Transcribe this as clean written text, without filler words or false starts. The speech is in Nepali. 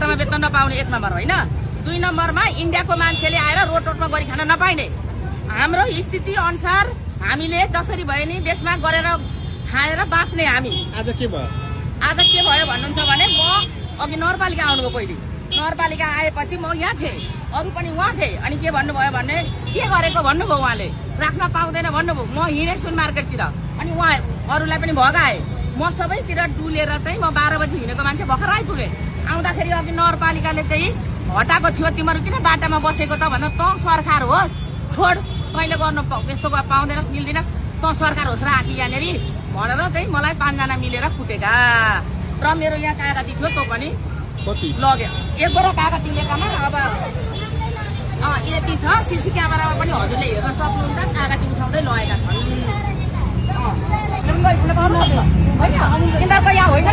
खर्चमा बेच्न नपाउने 1 नम्बर होइन। 2 नम्बरमा इन्डियाको मान्छेले आएर रोडमा गरी खान नपाइने। हाम्रो स्थिति अनुसार हामीले जसरी भए नि देशमा गरेर खाएर बाँच्ने हामी। आज के भयो भन्नुहुन्छ भने म अघि नगरपालिका आउनुभयो पहिले। नगरपालिका आएपछि म यहाँ थिएँ, अरू पनि उहाँ थिए। अनि के भन्नुभयो भने के गरेको भन्नुभयो उहाँले, राख्न पाउँदैन भन्नुभयो। म हिँडेँ सुन मार्केटतिर, अनि उहाँ अरूलाई पनि भगाए। म सबैतिर डुलेर चाहिँ म 12 बजी हिँडेको मान्छे भर्खर आइपुगेँ। आउँदाखेरि अघि नगरपालिकाले चाहिँ हटाएको थियो, तिमीहरू किन बाटामा बसेको त भन्दा, त सरकार होस् छोड, तैँले गर्नु यस्तो पाउँदैनस् मिल्दिनस्, त सरकार होस् र आँखी यहाँनिर भनेर चाहिँ मलाई 5 जना मिलेर कुटेका। र मेरो यहाँ कागती थियो, त्यो पनि लग्यो। एक बोरा कागती लिएकामा अब यति छ। सिसी क्यामेरामा पनि हजुरले हेर्न सक्नुहुन्छ, कागती उठाउँदै लगेका छन्। यिनीहरूको यहाँ होइन